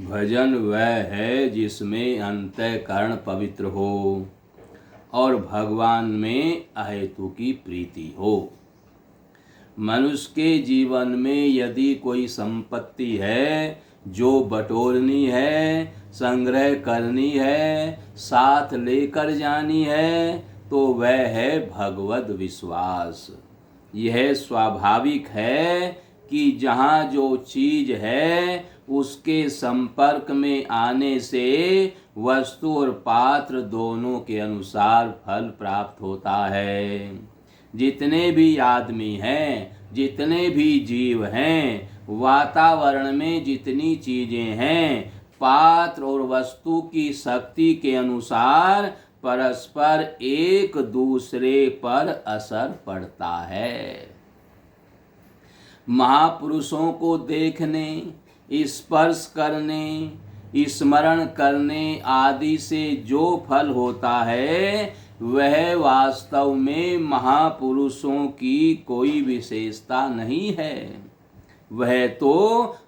भजन वह है जिसमें अंतःकरण पवित्र हो और भगवान में अहेतु की प्रीति हो। मनुष्य के जीवन में यदि कोई संपत्ति है जो बटोरनी है, संग्रह करनी है, साथ लेकर जानी है, तो वह है भगवद विश्वास। यह स्वाभाविक है कि जहाँ जो चीज है उसके संपर्क में आने से वस्तु और पात्र दोनों के अनुसार फल प्राप्त होता है। जितने भी आदमी हैं, जितने भी जीव हैं, वातावरण में जितनी चीजें हैं, पात्र और वस्तु की शक्ति के अनुसार परस्पर एक दूसरे पर असर पड़ता है। महापुरुषों को देखने, स्पर्श करने, स्मरण करने आदि से जो फल होता है वह वास्तव में महापुरुषों की कोई विशेषता नहीं है। वह तो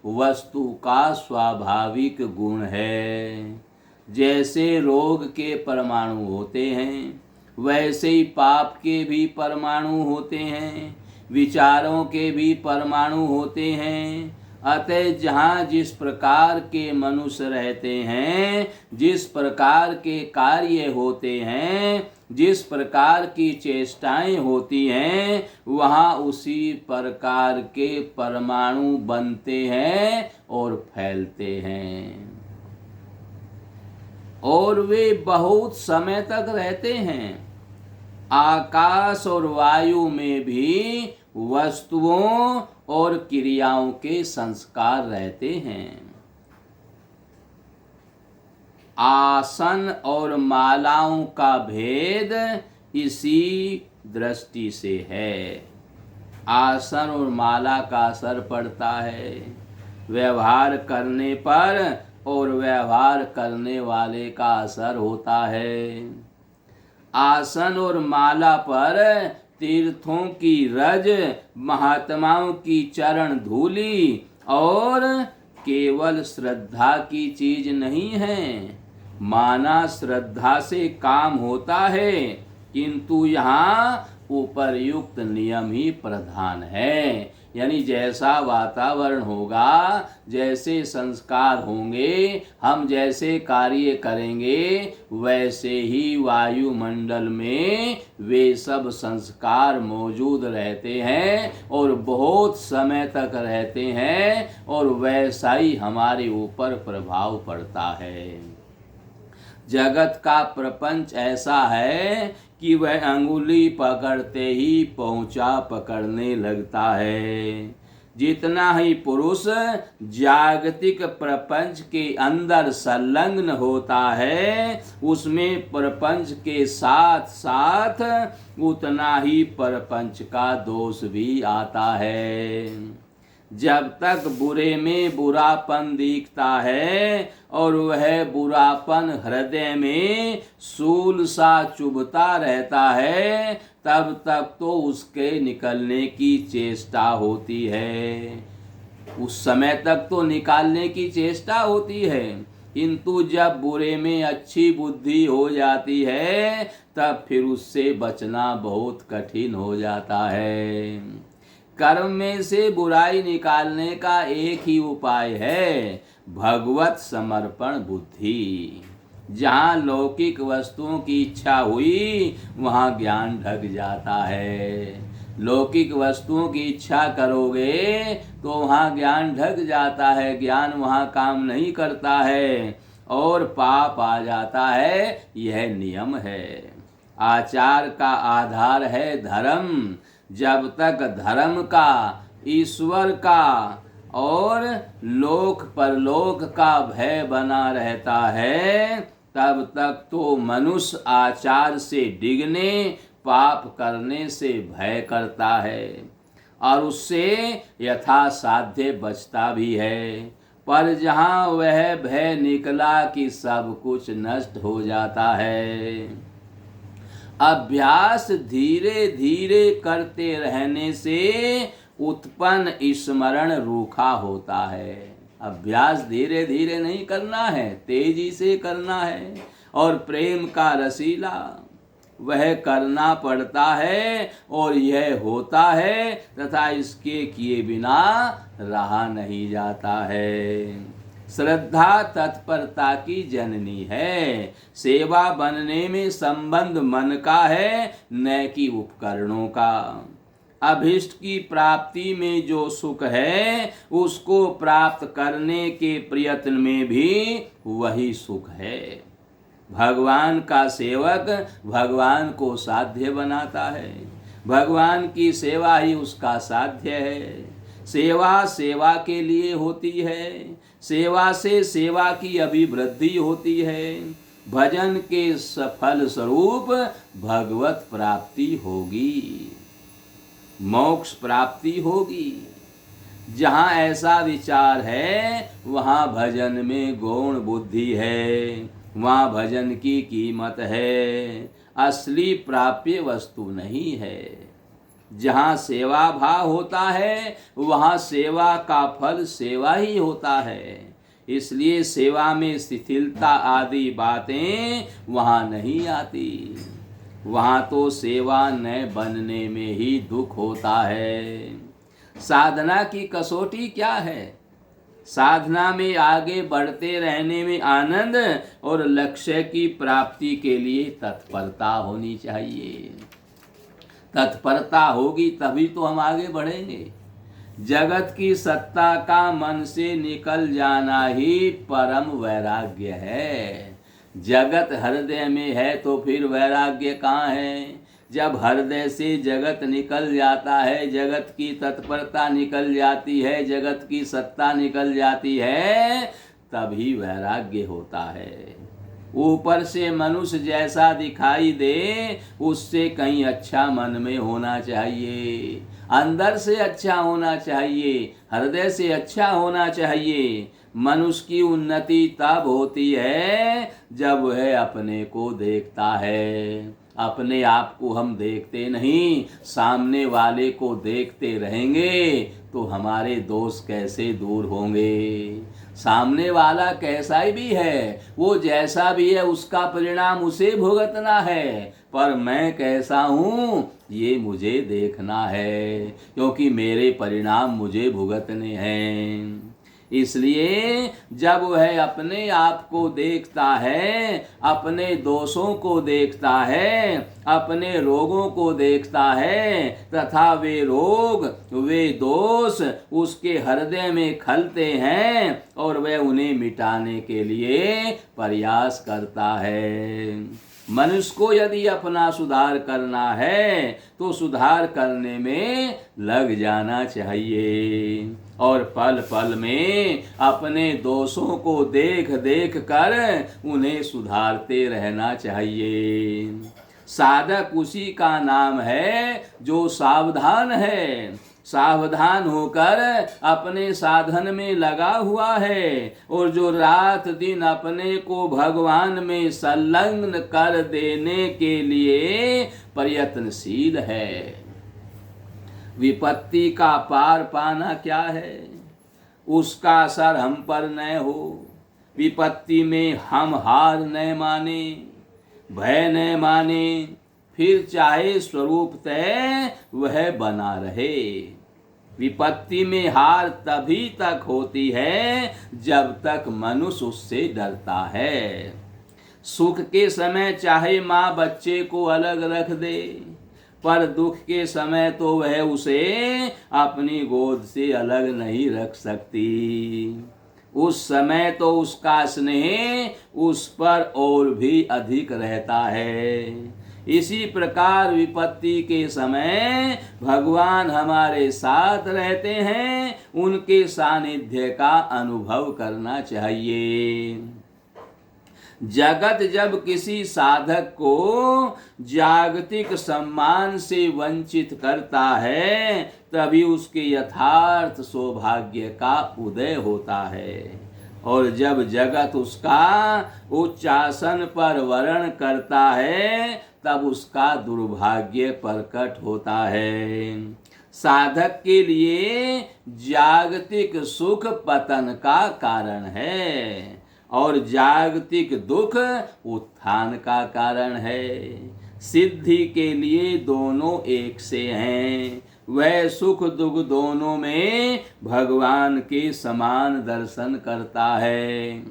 वस्तु का स्वाभाविक गुण है। जैसे रोग के परमाणु होते हैं वैसे ही पाप के भी परमाणु होते हैं, विचारों के भी परमाणु होते हैं। अतः जहाँ जिस प्रकार के मनुष्य रहते हैं, जिस प्रकार के कार्य होते हैं, जिस प्रकार की चेष्टाएं होती हैं, वहाँ उसी प्रकार के परमाणु बनते हैं और फैलते हैं और वे बहुत समय तक रहते हैं। आकाश और वायु में भी वस्तुओं और क्रियाओं के संस्कार रहते हैं। आसन और मालाओं का भेद इसी दृष्टि से है। आसन और माला का असर पड़ता है व्यवहार करने पर और व्यवहार करने वाले का असर होता है। आसन और माला पर तीर्थों की रज, महात्माओं की चरण धूली और केवल श्रद्धा की चीज नहीं है। माना श्रद्धा से काम होता है, किंतु यहाँ उपर्युक्त नियम ही प्रधान है। यानी जैसा वातावरण होगा, जैसे संस्कार होंगे, हम जैसे कार्य करेंगे, वैसे ही वायुमंडल में वे सब संस्कार मौजूद रहते हैं और बहुत समय तक रहते हैं और वैसा ही हमारे ऊपर प्रभाव पड़ता है। जगत का प्रपंच ऐसा है कि वह अंगुली पकड़ते ही पहुंचा पकड़ने लगता है। जितना ही पुरुष जागतिक प्रपंच के अंदर संलग्न होता है, उसमें प्रपंच के साथ साथ उतना ही प्रपंच का दोष भी आता है। जब तक बुरे में बुरापन दिखता है और वह बुरापन हृदय में सूल सा चुभता रहता है, तब तक तो उसके निकलने की चेष्टा होती है। उस समय तक तो निकालने की चेष्टा होती है, किंतु जब बुरे में अच्छी बुद्धि हो जाती है तब फिर उससे बचना बहुत कठिन हो जाता है। कर्म में से बुराई निकालने का एक ही उपाय है, भगवत समर्पण बुद्धि। जहाँ लौकिक वस्तुओं की इच्छा हुई वहाँ ज्ञान ढक जाता है। लौकिक वस्तुओं की इच्छा करोगे तो वहाँ ज्ञान ढक जाता है, ज्ञान वहाँ काम नहीं करता है और पाप आ जाता है। यह नियम है। आचार का आधार है धर्म। जब तक धर्म का, ईश्वर का और लोक परलोक का भय बना रहता है, तब तक तो मनुष्य आचार से डिगने, पाप करने से भय करता है और उससे यथासाध्य बचता भी है। पर जहाँ वह भय निकला कि सब कुछ नष्ट हो जाता है। अभ्यास धीरे धीरे करते रहने से उत्पन्न स्मरण रूखा होता है। अभ्यास धीरे धीरे नहीं करना है, तेजी से करना है। और प्रेम का रसीला वह करना पड़ता है और यह होता है तथा इसके किए बिना रहा नहीं जाता है। श्रद्धा तत्परता की जननी है। सेवा बनने में संबंध मन का है, न कि उपकरणों का। अभिष्ट की प्राप्ति में जो सुख है उसको प्राप्त करने के प्रयत्न में भी वही सुख है। भगवान का सेवक भगवान को साध्य बनाता है, भगवान की सेवा ही उसका साध्य है। सेवा सेवा के लिए होती है, सेवा से सेवा की अभिवृद्धि होती है। भजन के सफल स्वरूप भगवत प्राप्ति होगी, मोक्ष प्राप्ति होगी। जहाँ ऐसा विचार है वहाँ भजन में गौण बुद्धि है, वहाँ भजन की कीमत है, असली प्राप्य वस्तु नहीं है। जहाँ सेवा भाव होता है वहाँ सेवा का फल सेवा ही होता है। इसलिए सेवा में शिथिलता आदि बातें वहाँ नहीं आती। वहाँ तो सेवा न बनने में ही दुख होता है। साधना की कसौटी क्या है? साधना में आगे बढ़ते रहने में आनंद और लक्ष्य की प्राप्ति के लिए तत्परता होनी चाहिए। तत्परता होगी तभी तो हम आगे बढ़ेंगे। जगत की सत्ता का मन से निकल जाना ही परम वैराग्य है। जगत हृदय में है तो फिर वैराग्य कहाँ है? जब हृदय से जगत निकल जाता है, जगत की तत्परता निकल जाती है, जगत की सत्ता निकल जाती है, तभी वैराग्य होता है। ऊपर से मनुष्य जैसा दिखाई दे उससे कहीं अच्छा मन में होना चाहिए, अंदर से अच्छा होना चाहिए, हृदय से अच्छा होना चाहिए। मनुष्य की उन्नति तब होती है जब वह अपने को देखता है। अपने आप को हम देखते नहीं, सामने वाले को देखते रहेंगे तो हमारे दोष कैसे दूर होंगे? सामने वाला कैसा भी है, वो जैसा भी है उसका परिणाम उसे भुगतना है, पर मैं कैसा हूँ ये मुझे देखना है, क्योंकि मेरे परिणाम मुझे भुगतने हैं। इसलिए जब वह अपने आप को देखता है, अपने दोषों को देखता है, अपने रोगों को देखता है तथा वे रोग वे दोष उसके हृदय में खलते हैं और वह उन्हें मिटाने के लिए प्रयास करता है। मनुष्य को यदि अपना सुधार करना है तो सुधार करने में लग जाना चाहिए और पल पल में अपने दोषों को देख देख कर उन्हें सुधारते रहना चाहिए। साधक उसी का नाम है जो सावधान है, सावधान होकर अपने साधन में लगा हुआ है और जो रात दिन अपने को भगवान में संलग्न कर देने के लिए प्रयत्नशील है। विपत्ति का पार पाना क्या है? उसका असर हम पर न हो। विपत्ति में हम हार न माने, भय न माने, फिर चाहे स्वरूपतः वह बना रहे। विपत्ति में हार तभी तक होती है जब तक मनुष्य उससे डरता है। सुख के समय चाहे माँ बच्चे को अलग रख दे, पर दुख के समय तो वह उसे अपनी गोद से अलग नहीं रख सकती। उस समय तो उसका स्नेह उस पर और भी अधिक रहता है। इसी प्रकार विपत्ति के समय भगवान हमारे साथ रहते हैं, उनके सानिध्य का अनुभव करना चाहिए। जगत जब किसी साधक को जागतिक सम्मान से वंचित करता है तभी उसके यथार्थ सौभाग्य का उदय होता है, और जब जगत उसका उच्चासन पर वरण करता है तब उसका दुर्भाग्य प्रकट होता है। साधक के लिए जागतिक सुख पतन का कारण है और जागतिक दुख उत्थान का कारण है। सिद्धि के लिए दोनों एक से हैं। वह सुख दुख दोनों में भगवान के समान दर्शन करता है।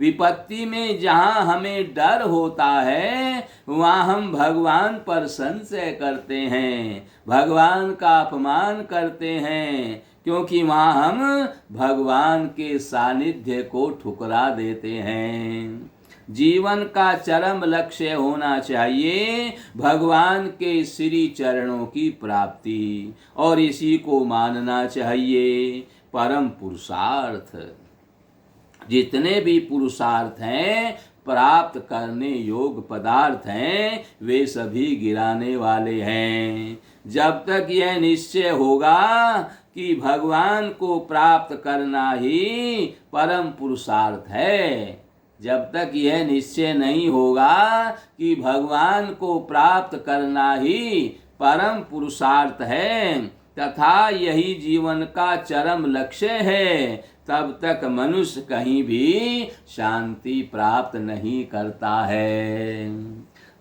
विपत्ति में जहाँ हमें डर होता है वहाँ हम भगवान पर संशय करते हैं, भगवान का अपमान करते हैं, क्योंकि वहाँ हम भगवान के सानिध्य को ठुकरा देते हैं। जीवन का चरम लक्ष्य होना चाहिए भगवान के श्री चरणों की प्राप्ति, और इसी को मानना चाहिए परम पुरुषार्थ। जितने भी पुरुषार्थ हैं प्राप्त करने योग पदार्थ हैं, वे सभी गिराने वाले हैं। जब तक यह निश्चय होगा कि भगवान को प्राप्त करना ही परम पुरुषार्थ है, जब तक यह निश्चय नहीं होगा कि भगवान को प्राप्त करना ही परम पुरुषार्थ है तथा यही जीवन का चरम लक्ष्य है, तब तक मनुष्य कहीं भी शांति प्राप्त नहीं करता है।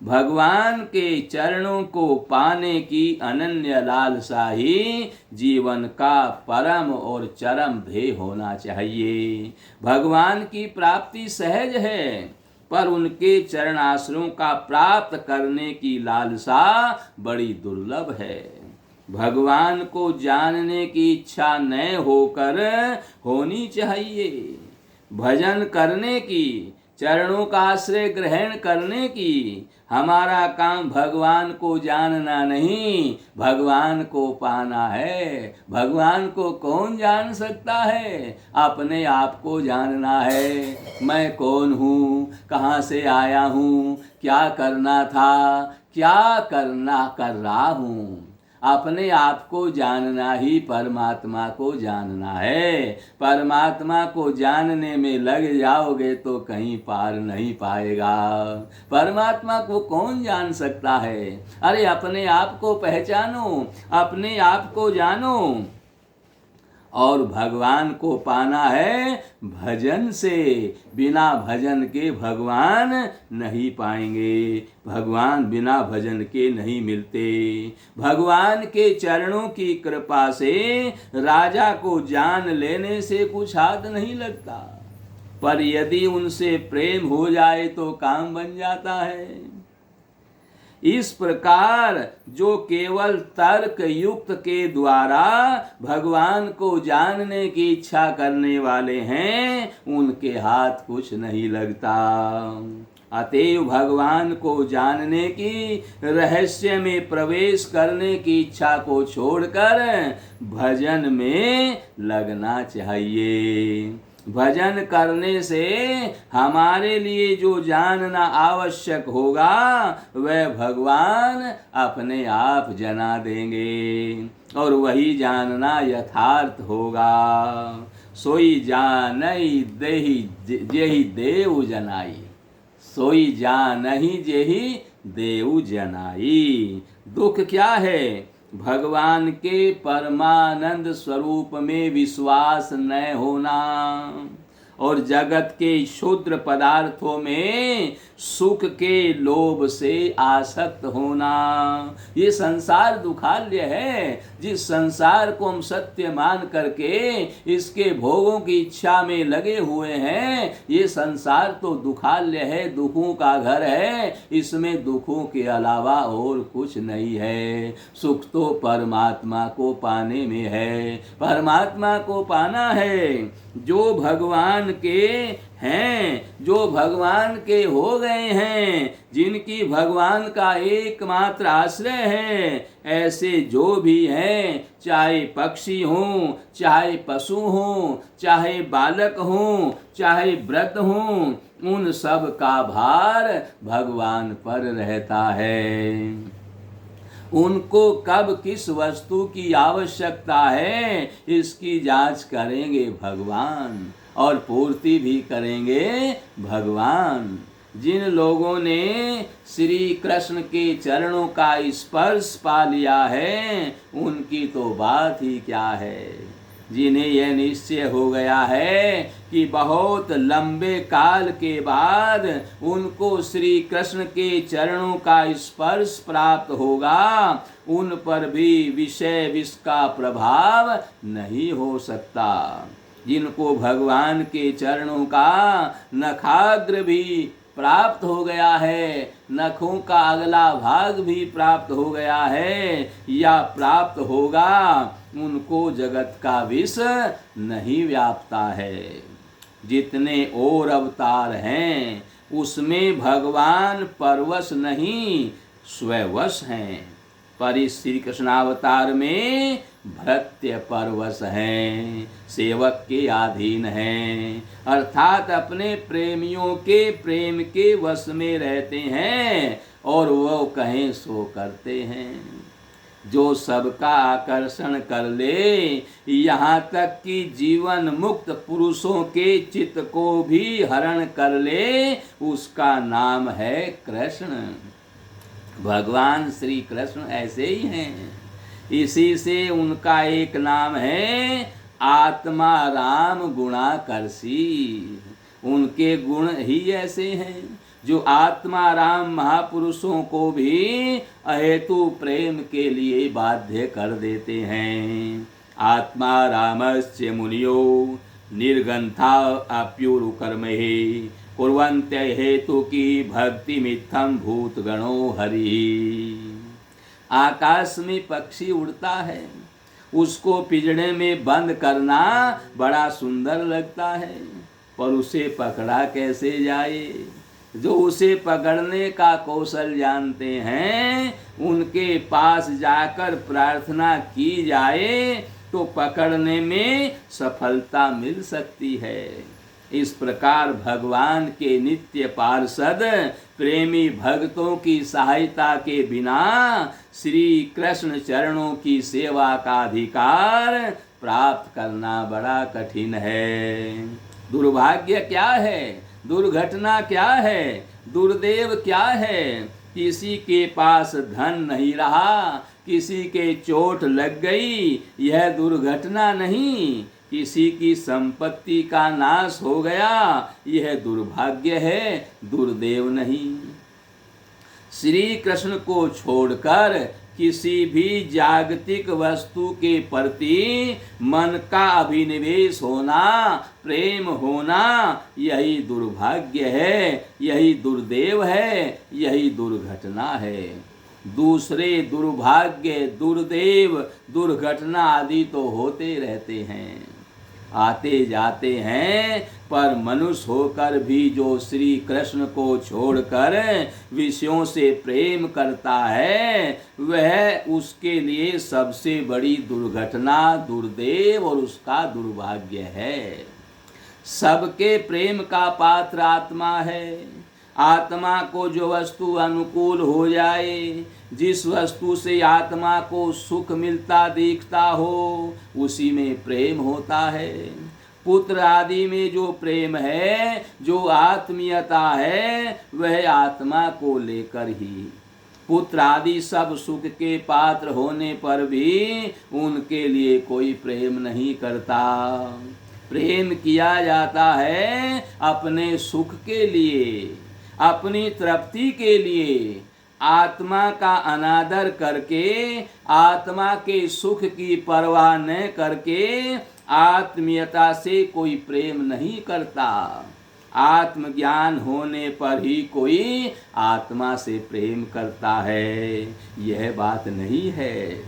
भगवान के चरणों को पाने की अनन्य लालसा ही जीवन का परम और चरम ध्येय होना चाहिए। भगवान की प्राप्ति सहज है, पर उनके चरण आश्रयों का प्राप्त करने की लालसा बड़ी दुर्लभ है। भगवान को जानने की इच्छा न होकर होनी चाहिए। भजन करने की, चरणों का आश्रय ग्रहण करने की, हमारा काम भगवान को जानना नहीं, भगवान को पाना है। भगवान को कौन जान सकता है? अपने आप को जानना है। मैं कौन हूँ, कहाँ से आया हूँ, क्या करना था, क्या कर रहा हूँ। अपने आप को जानना ही परमात्मा को जानना है। परमात्मा को जानने में लग जाओगे तो कहीं पार नहीं पाएगा। परमात्मा को कौन जान सकता है? अरे अपने आप को पहचानो, अपने आप को जानो। और भगवान को पाना है भजन से। बिना भजन के भगवान नहीं पाएंगे। भगवान बिना भजन के नहीं मिलते। भगवान के चरणों की कृपा से राजा को जान लेने से कुछ हाथ नहीं लगता, पर यदि उनसे प्रेम हो जाए तो काम बन जाता है। इस प्रकार जो केवल तर्क युक्त के द्वारा भगवान को जानने की इच्छा करने वाले हैं, उनके हाथ कुछ नहीं लगता। अतएव भगवान को जानने की, रहस्य में प्रवेश करने की इच्छा को छोड़कर भजन में लगना चाहिए। भजन करने से हमारे लिए जो जानना आवश्यक होगा वह भगवान अपने आप जना देंगे, और वही जानना यथार्थ होगा। सोई जानई देहि जेहि देव जनाई, सोई जानहि जेहि देव जनाई। दुख क्या है? भगवान के परमानंद स्वरूप में विश्वास न होना और जगत के क्षुद्र पदार्थों में सुख के लोभ से आसक्त होना। ये संसार दुखालय है। जिस संसार को हम सत्य मान करके इसके भोगों की इच्छा में लगे हुए हैं, ये संसार तो दुखालय है, दुखों का घर है। इसमें दुखों के अलावा और कुछ नहीं है। सुख तो परमात्मा को पाने में है। परमात्मा को पाना है। जो भगवान के हैं, जो भगवान के हो गए हैं, जिनकी भगवान का एकमात्र आश्रय है, ऐसे जो भी हैं, चाहे पक्षी हों, चाहे पशु हों, चाहे बालक हों, चाहे वृद्ध हों, उन सब का भार भगवान पर रहता है। उनको कब किस वस्तु की आवश्यकता है, इसकी जांच करेंगे भगवान, और पूर्ति भी करेंगे भगवान। जिन लोगों ने श्री कृष्ण के चरणों का स्पर्श पा लिया है उनकी तो बात ही क्या है। जिन्हें यह निश्चय हो गया है कि बहुत लंबे काल के बाद उनको श्री कृष्ण के चरणों का स्पर्श प्राप्त होगा, उन पर भी विषय विष का प्रभाव नहीं हो सकता। जिनको भगवान के चरणों का नखाग्र भी प्राप्त हो गया है, नखों का अगला भाग भी प्राप्त हो गया है या प्राप्त होगा, उनको जगत का विष नहीं व्यापता है। जितने और अवतार हैं उसमें भगवान परवश नहीं स्ववश हैं, पर इस श्री कृष्णावतार में भृत्य परवश हैं, सेवक के अधीन हैं, अर्थात अपने प्रेमियों के प्रेम के वश में रहते हैं और वो कहें सो करते हैं। जो सबका आकर्षण कर ले, यहाँ तक कि जीवन मुक्त पुरुषों के चित्त को भी हरण कर ले, उसका नाम है कृष्ण। भगवान श्री कृष्ण ऐसे ही हैं। इसी से उनका एक नाम है आत्मा राम गुणाकर्षी। उनके गुण ही ऐसे हैं जो आत्मा राम महापुरुषों को भी अहेतु प्रेम के लिए बाध्य कर देते हैं। आत्मा रामस्य मुनियो निर्गंथा अप्युरु कर्महि कुर्वन्त्य हेतु की भक्ति मित्थम भूत गणो हरि। आकाश में पक्षी उड़ता है, उसको पिंजड़े में बंद करना बड़ा सुंदर लगता है, पर उसे पकड़ा कैसे जाए। जो उसे पकड़ने का कौशल जानते हैं उनके पास जाकर प्रार्थना की जाए तो पकड़ने में सफलता मिल सकती है। इस प्रकार भगवान के नित्य पार्षद प्रेमी भक्तों की सहायता के बिना श्री कृष्ण चरणों की सेवा का अधिकार प्राप्त करना बड़ा कठिन है। दुर्भाग्य क्या है, दुर्घटना क्या है, दुर्देव क्या है। किसी के पास धन नहीं रहा, किसी के चोट लग गई, यह दुर्घटना नहीं। किसी की संपत्ति का नाश हो गया, यह दुर्भाग्य है, दुर्देव नहीं। श्री कृष्ण को छोड़कर किसी भी जागतिक वस्तु के प्रति मन का अभिनिवेश होना, प्रेम होना, यही दुर्भाग्य है, यही दुर्देव है, यही दुर्घटना है। दूसरे दुर्भाग्य, दुर्देव, दुर्घटना आदि तो होते रहते हैं, आते जाते हैं, पर मनुष्य होकर भी जो श्री कृष्ण को छोड़कर विषयों से प्रेम करता है, वह उसके लिए सबसे बड़ी दुर्घटना, दुर्देव और उसका दुर्भाग्य है। सबके प्रेम का पात्र आत्मा है। आत्मा को जो वस्तु अनुकूल हो जाए, जिस वस्तु से आत्मा को सुख मिलता दिखता हो, उसी में प्रेम होता है। पुत्र आदि में जो प्रेम है, जो आत्मीयता है, वह आत्मा को लेकर ही। पुत्र आदि सब सुख के पात्र होने पर भी उनके लिए कोई प्रेम नहीं करता। प्रेम किया जाता है अपने सुख के लिए, अपनी तृप्ति के लिए। आत्मा का अनादर करके, आत्मा के सुख की परवाह न करके आत्मीयता से कोई प्रेम नहीं करता। आत्मज्ञान होने पर ही कोई आत्मा से प्रेम करता है, यह बात नहीं है।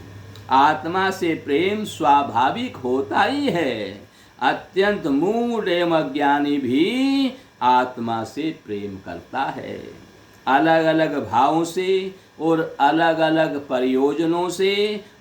आत्मा से प्रेम स्वाभाविक होता ही है। अत्यंत मूढ़ एवं अज्ञानी भी आत्मा से प्रेम करता है। अलग अलग भावों से और अलग अलग प्रयोजनों से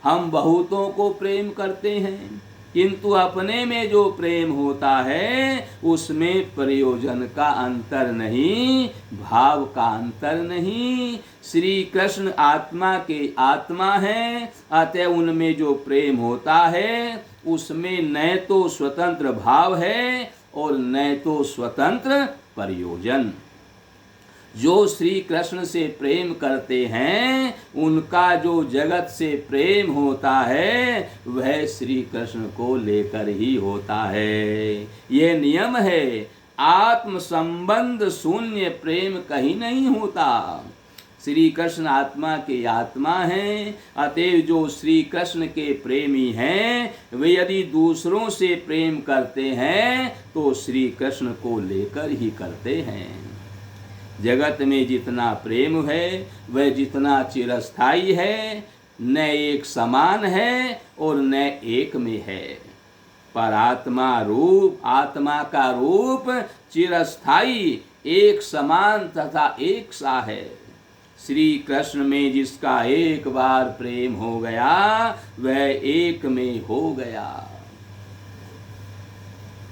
हम बहुतों को प्रेम करते हैं, किंतु अपने में जो प्रेम होता है उसमें प्रयोजन का अंतर नहीं, भाव का अंतर नहीं। श्री कृष्ण आत्मा के आत्मा हैं, अतः उनमें जो प्रेम होता है उसमें न तो स्वतंत्र भाव है और न तो स्वतंत्र प्रयोजन। जो श्री कृष्ण से प्रेम करते हैं उनका जो जगत से प्रेम होता है वह श्री कृष्ण को लेकर ही होता है। ये नियम है, आत्म संबंध शून्य प्रेम कहीं नहीं होता। श्री कृष्ण आत्मा के आत्मा हैं, अतएव जो श्री कृष्ण के प्रेमी हैं वे यदि दूसरों से प्रेम करते हैं तो श्री कृष्ण को लेकर ही करते हैं। जगत में जितना प्रेम है वह जितना चिरस्थायी है, न एक समान है और न एक में है। पर आत्मा का रूप चिरस्थायी, एक समान तथा एक सा है। श्री कृष्ण में जिसका एक बार प्रेम हो गया वह एक में हो गया,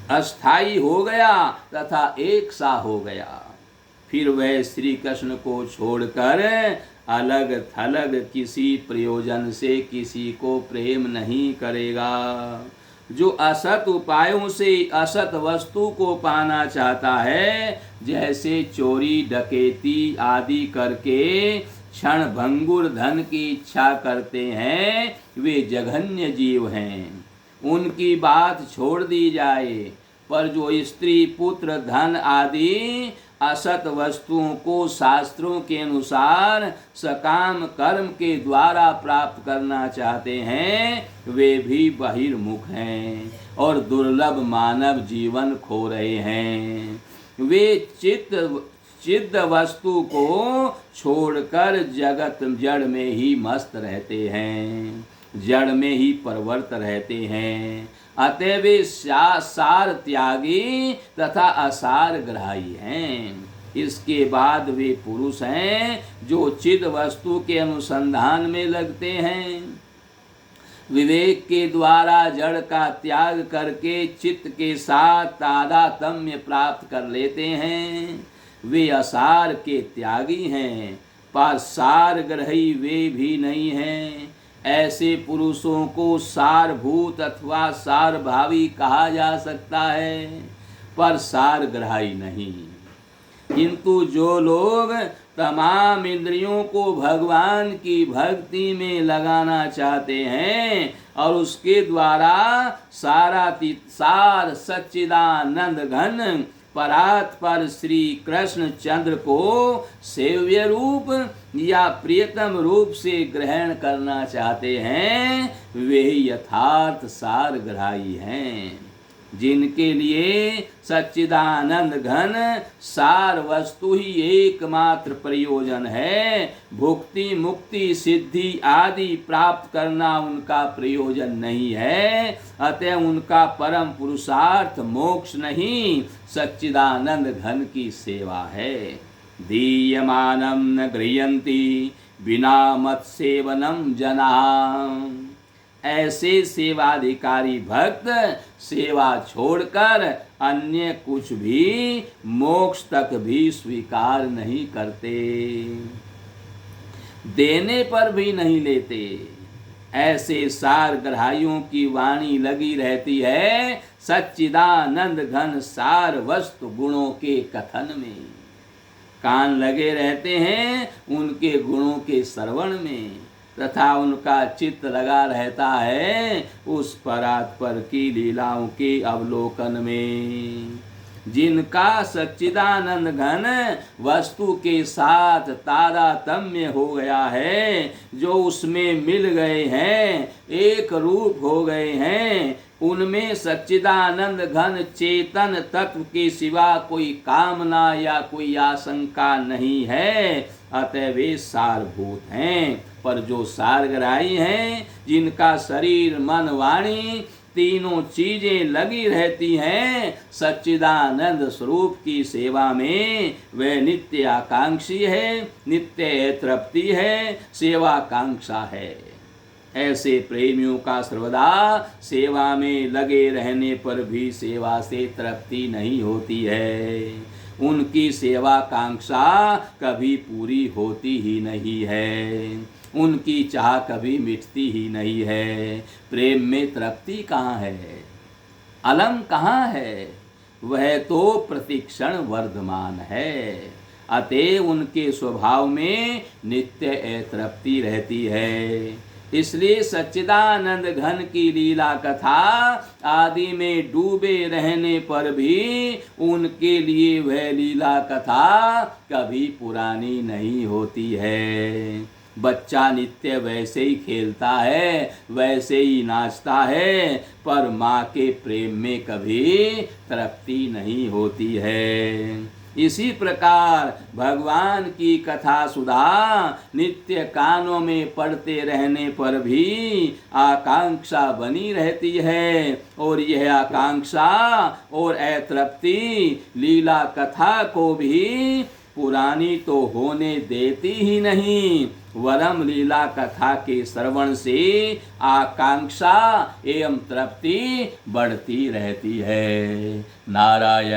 अस्थाई हो गया तथा एक सा हो गया। फिर वह श्री कृष्ण को छोड़कर अलग थलग किसी प्रयोजन से किसी को प्रेम नहीं करेगा। जो असत उपायों से असत वस्तु को पाना चाहता है, जैसे चोरी डकैती आदि करके क्षण भंगुर धन की इच्छा करते हैं, वे जघन्य जीव हैं, उनकी बात छोड़ दी जाए। पर जो स्त्री पुत्र धन आदि असत वस्तुओं को शास्त्रों के अनुसार सकाम कर्म के द्वारा प्राप्त करना चाहते हैं, वे भी बहिर्मुख हैं और दुर्लभ मानव जीवन खो रहे हैं। वे चित्त वस्तु को छोड़कर जगत जड़ में ही मस्त रहते हैं, जड़ में ही परवर्त रहते हैं। अतः वे सार त्यागी तथा असार ग्राही हैं। इसके बाद वे पुरुष हैं जो चिद वस्तु के अनुसंधान में लगते हैं, विवेक के द्वारा जड़ का त्याग करके चित्त के साथ तादात्म्य प्राप्त कर लेते हैं। वे असार के त्यागी हैं, पर सार ग्रही वे भी नहीं हैं। ऐसे पुरुषों को सारभूत अथवा सारभावी कहा जा सकता है, पर सारग्राही नहीं। किंतु जो लोग तमाम इंद्रियों को भगवान की भक्ति में लगाना चाहते हैं और उसके द्वारा सार सच्चिदानंद घन परात्पर श्री कृष्ण चंद्र को सेव्य रूप या प्रियतम रूप से ग्रहण करना चाहते हैं, वे यथार्थ सारग्राही हैं। जिनके लिए सच्चिदानंद घन सार वस्तु ही एकमात्र प्रयोजन है, भुक्ति मुक्ति सिद्धि आदि प्राप्त करना उनका प्रयोजन नहीं है। अतः उनका परम पुरुषार्थ मोक्ष नहीं, सच्चिदानंद घन की सेवा है। दीयमानं न गृह्यन्ति बिना मत सेवनम जना। ऐसे सेवाधिकारी भक्त सेवा छोड़कर अन्य कुछ भी मोक्ष तक भी स्वीकार नहीं करते, देने पर भी नहीं लेते। ऐसे सारग्राहियों की वाणी लगी रहती है सच्चिदानंद घन सार वस्तु गुणों के कथन में, कान लगे रहते हैं उनके गुणों के श्रवण में, तथा उनका चित्त लगा रहता है उस परात्पर की लीलाओं के अवलोकन में। जिनका सच्चिदानंद घन वस्तु के साथ तादात्म्य हो गया है, जो उसमें मिल गए हैं, एक रूप हो गए हैं, उनमें सच्चिदानंद घन चेतन तत्व के सिवा कोई कामना या कोई आशंका नहीं है। अतः वे सारभूत हैं। पर जो सारग्राही हैं, जिनका शरीर मन वाणी तीनों चीजें लगी रहती हैं सच्चिदानंद स्वरूप की सेवा में, वह नित्य आकांक्षी है, नित्य तृप्ति है, सेवा कांक्षा है। ऐसे प्रेमियों का सर्वदा सेवा में लगे रहने पर भी सेवा से तृप्ति नहीं होती है। उनकी सेवा कांक्षा कभी पूरी होती ही नहीं है, उनकी चाह कभी मिटती ही नहीं है। प्रेम में तृप्ति कहाँ है, अलम कहाँ है, वह तो प्रतिक्षण वर्धमान है। अतएव उनके स्वभाव में नित्य अतृप्ति रहती है। इसलिए सच्चिदानंद घन की लीला कथा आदि में डूबे रहने पर भी उनके लिए वह लीला कथा कभी पुरानी नहीं होती है। बच्चा नित्य वैसे ही खेलता है, वैसे ही नाचता है, पर माँ के प्रेम में कभी तृप्ति नहीं होती है। इसी प्रकार भगवान की कथा सुधा नित्य कानों में पढ़ते रहने पर भी आकांक्षा बनी रहती है, और यह आकांक्षा और अतृप्ति लीला कथा को भी पुरानी तो होने देती ही नहीं, वरम लीला कथा के श्रवण से आकांक्षा एवं तृप्ति बढ़ती रहती है। नारायण।